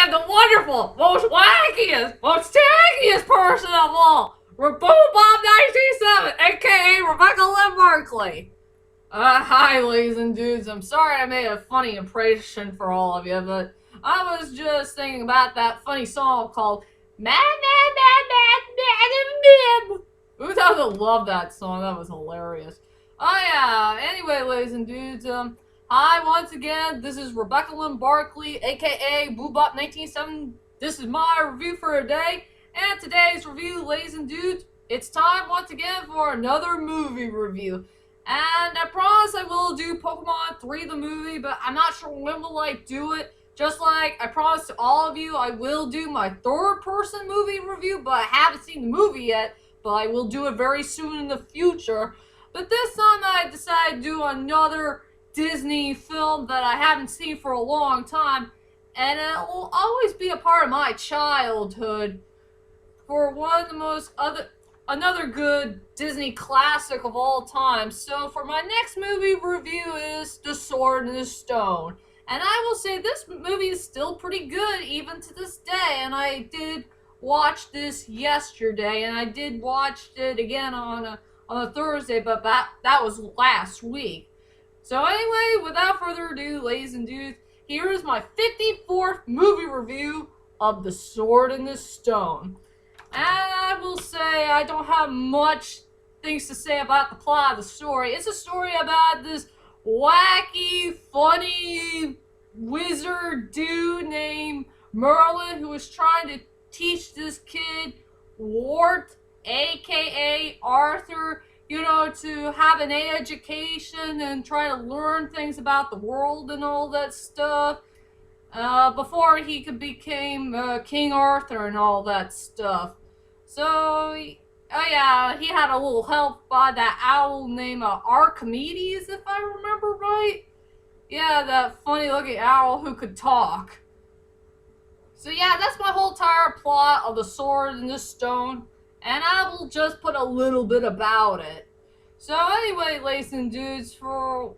am the wonderful, most wackiest, most taggiest person of all, Reboot Bob 1987, aka Rebecca Lynn Barkley. Hi, ladies and dudes. I'm sorry I made a funny impression for all of you, but I was just thinking about that funny song called Mad, Mad, Mad, Mad, Mad, Mad, Mad. Who doesn't love that song? That was hilarious. Oh yeah. Anyway, ladies and dudes, hi once again. This is Rebecca Lynn Barkley, aka Boobop 1987. This is my review for today, and today's review, ladies and dudes, it's time once again for another movie review. And I promise I will do Pokemon 3 the movie, but I'm not sure when will I do it. Just like I promised to all of you, I will do my third-person movie review, but I haven't seen the movie yet. But I will do it very soon in the future. But this time I decided to do another Disney film that I haven't seen for a long time, and it will always be a part of my childhood. For one of the another good Disney classic of all time. So for my next movie review is The Sword and the Stone. And I will say this movie is still pretty good even to this day, and I did watch this yesterday, and I did watch it again on a Thursday, but that was last week. So anyway, without further ado, ladies and dudes, here is my 54th movie review of The Sword and the Stone. And I will say I don't have much things to say about the plot of the story. It's a story about this wacky, funny wizard dude named Merlin who is trying to teach this kid, Wart, aka Arthur, to have an education and try to learn things about the world and all that stuff, before he could become King Arthur and all that stuff. So, oh yeah, he had a little help by that owl named Archimedes, if I remember right. Yeah, that funny looking owl who could talk. So yeah, that's my whole entire plot of The Sword and the Stone, and I will just put a little bit about it. So anyway, ladies and dudes, for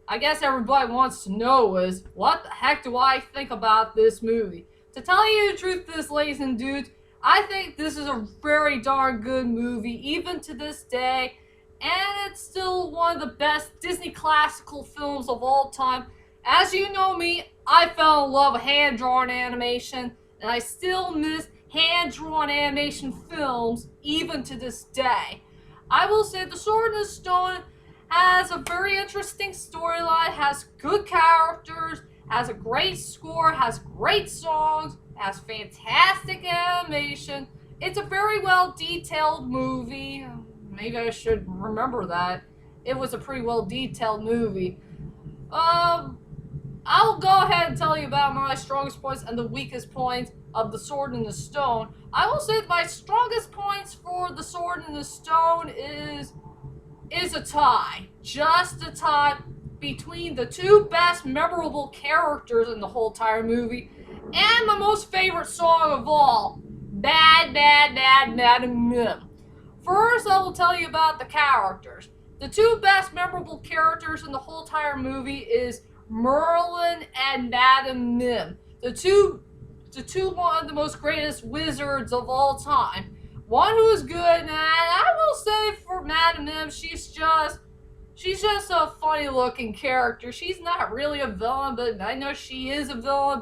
I guess everybody wants to know is, what the heck do I think about this movie? To tell you the truth, ladies and dudes, I think this is a very darn good movie, even to this day, and it's still one of the best Disney classical films of all time. As you know me, I fell in love with hand-drawn animation, and I still miss hand-drawn animation films even to this day. I will say The Sword and the Stone has a very interesting storyline, has good characters, has a great score, has great songs, has fantastic animation. It's a very well detailed movie. Maybe I should remember that. It was a pretty well detailed movie. I'll go ahead and tell you about my strongest points and the weakest points of The Sword and the Stone. I will say that my strongest points for The Sword and the Stone is a tie. Just a tie between the two best memorable characters in the whole entire movie and my most favorite song of all, Bad, Bad, Bad, Bad, Mim. First, I will tell you about the characters. The two best memorable characters in the whole entire movie is Merlin and Madame Mim. The two one of the most greatest wizards of all time. One who is good, and I will say for Madame Mim, she's just a funny looking character. She's not really a villain, but I know she is a villain,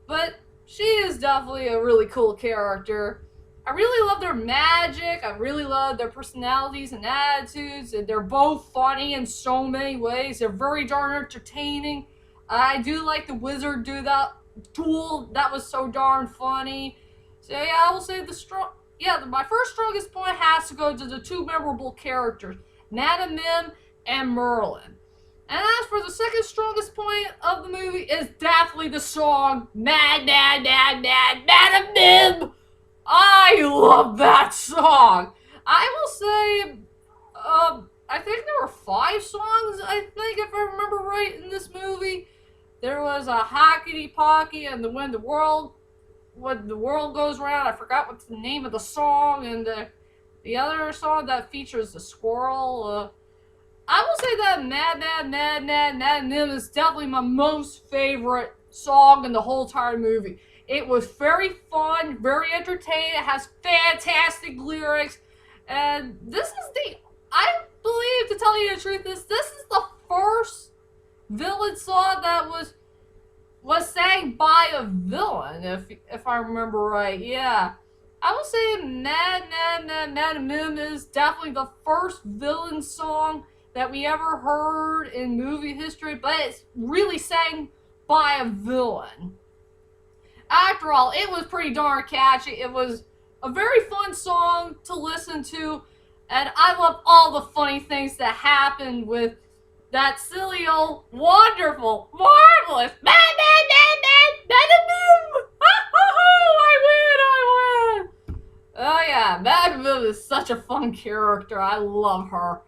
but she is definitely a really cool character. I really love their magic, I really love their personalities and attitudes, and they're both funny in so many ways. They're very darn entertaining. I do like the wizard duel, that was so darn funny. So yeah, I will say my first strongest point has to go to the two memorable characters, Madame Mim and Merlin. And as for the second strongest point of the movie is definitely the song, Mad, Mad, Mad, Mad, Madame Mim! I love that song! I will say, I think there were 5 songs, if I remember right, in this movie. There was a Hockety Pocky and When the World Goes Round. I forgot what's the name of the song, and the other song that features the squirrel. I will say that Mad Mim is definitely my most favorite song in the whole entire movie. It was very fun, very entertaining. It has fantastic lyrics, and this is I believe, to tell you the truth, this is the first villain song that was sang by a villain, if I remember right. Yeah, I will say Mad Mim is definitely the first villain song that we ever heard in movie history, but it's really sang by a villain. After all, it was pretty darn catchy. It was a very fun song to listen to, and I love all the funny things that happened with that silly old, wonderful, marvelous, Mad I win! Oh yeah, Mad Mim is such a fun character. I love her.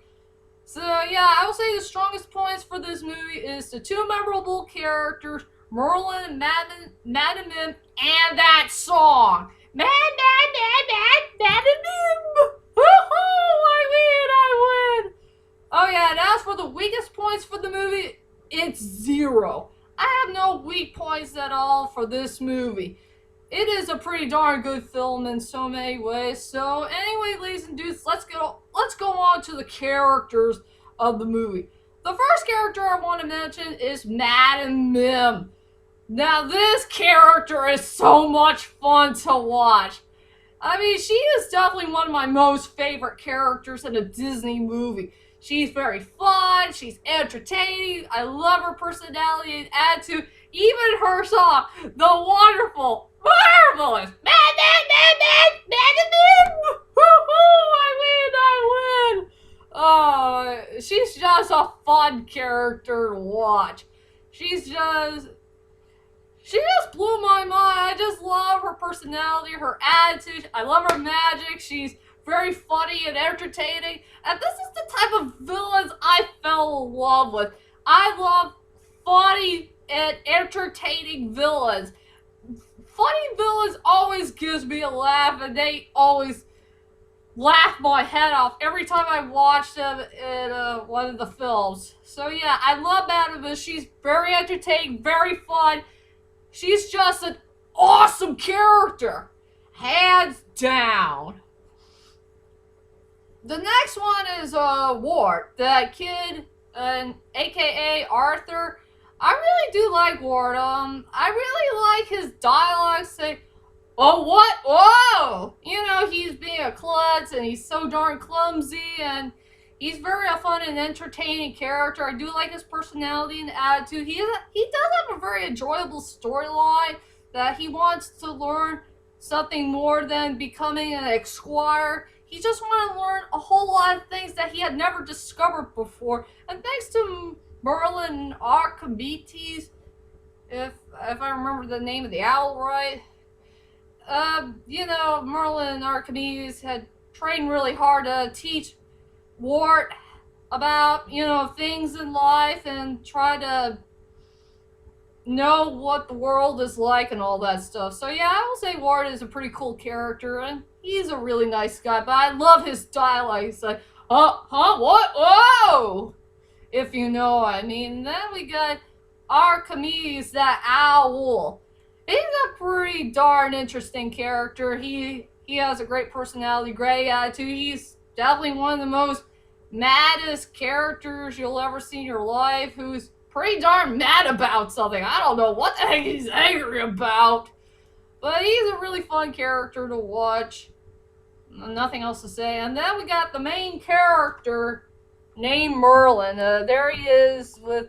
So yeah, I will say the strongest points for this movie is the two memorable characters, Merlin and Madam Mim, and that song. Mad Mim! Woohoo! I win! Oh yeah, and as for the weakest points for the movie, it's 0. I have no weak points at all for this movie. It is a pretty darn good film in so many ways. So anyway, ladies and dudes, let's go on to the characters of the movie. The first character I want to mention is Madam Mim. Now this character is so much fun to watch. I mean, she is definitely one of my most favorite characters in a Disney movie. She's very fun, she's entertaining, I love her personality and attitude, even her song, the wonderful, marvelous, Madam Mim! Woohoo! I win! Oh, she's just a fun character to watch. She just blew my mind. I just love her personality, her attitude. I love her magic. She's very funny and entertaining. And this is the type of villains I fell in love with. I love funny and entertaining villains. Funny villains always gives me a laugh, and they always laugh my head off every time I watch them in one of the films. So yeah, I love Madam Mim. She's very entertaining, very fun. She's just an awesome character. Hands down. The next one is Ward, that kid, aka Arthur. I really do like Ward. I really like his dialogue. Say, "Oh what? Whoa!" You know, he's being a klutz and he's so darn clumsy, and he's very fun and entertaining character. I do like his personality and attitude. He does have a very enjoyable storyline that he wants to learn something more than becoming an esquire. He just wanted to learn a whole lot of things that he had never discovered before. And thanks to Merlin and Archimedes, if I remember the name of the owl right, you know, Merlin and Archimedes had trained really hard to teach Ward about, you know, things in life and try to know what the world is like and all that stuff. So yeah, I will say Ward is a pretty cool character, and he's a really nice guy, but I love his dialogue. He's like, what? Whoa! If you know what I mean. Then we got Archimedes, that owl. He's a pretty darn interesting character. He has a great personality, great attitude. He's definitely one of the most maddest characters you'll ever see in your life, who's pretty darn mad about something. I don't know what the heck he's angry about, but he's a really fun character to watch. Nothing else to say. And then we got the main character named Merlin. There he is with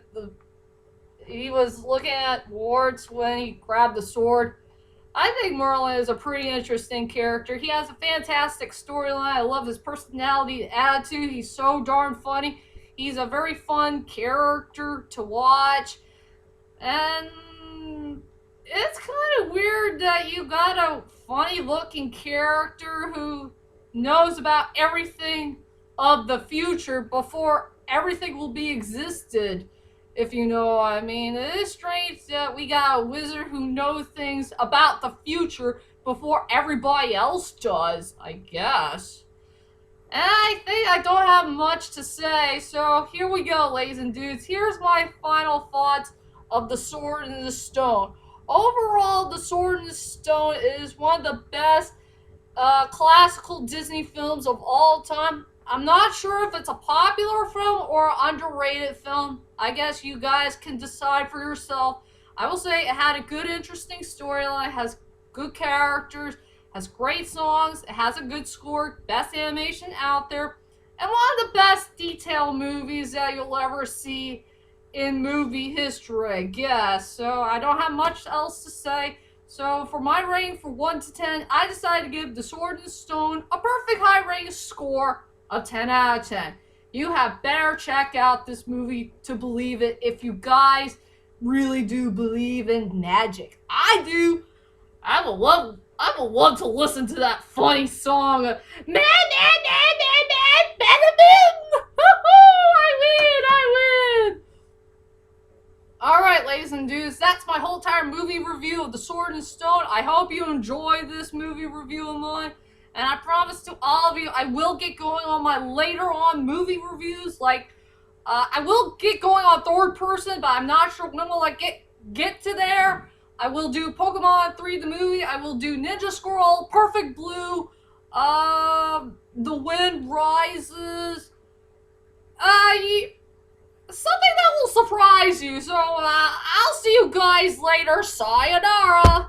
he was looking at Ward's when he grabbed the sword. I think Merlin is a pretty interesting character. He has a fantastic storyline. I love his personality and attitude. He's so darn funny. He's a very fun character to watch. And it's kind of weird that you got a funny looking character who knows about everything of the future before everything will be existed, if you know what I mean. It is strange that we got a wizard who knows things about the future before everybody else does, I guess. And I think I don't have much to say, so here we go, ladies and dudes. Here's my final thoughts of The Sword and the Stone. Overall, The Sword and the Stone is one of the best classical Disney films of all time. I'm not sure if it's a popular film or an underrated film. I guess you guys can decide for yourself. I will say it had a good, interesting storyline, has good characters, has great songs, it has a good score, best animation out there, and one of the best detailed movies that you'll ever see in movie history, I guess. So I don't have much else to say. So for my rating for 1 to 10, I decided to give The Sword and Stone a perfect high rating score of 10 out of 10. You have better check out this movie to believe it if you guys really do believe in magic. I do. I would love to listen to that funny song. Man, Bada-boom! I win! Alright, ladies and dudes, that's my whole entire movie review of The Sword and Stone. I hope you enjoyed this movie review of mine. And I promise to all of you, I will get going on my later on movie reviews. Like, I will get going on third person, but I'm not sure when will I get to there. I will do Pokemon 3 the movie. I will do Ninja Scroll, Perfect Blue, The Wind Rises. Something that will surprise you. So, I'll see you guys later. Sayonara.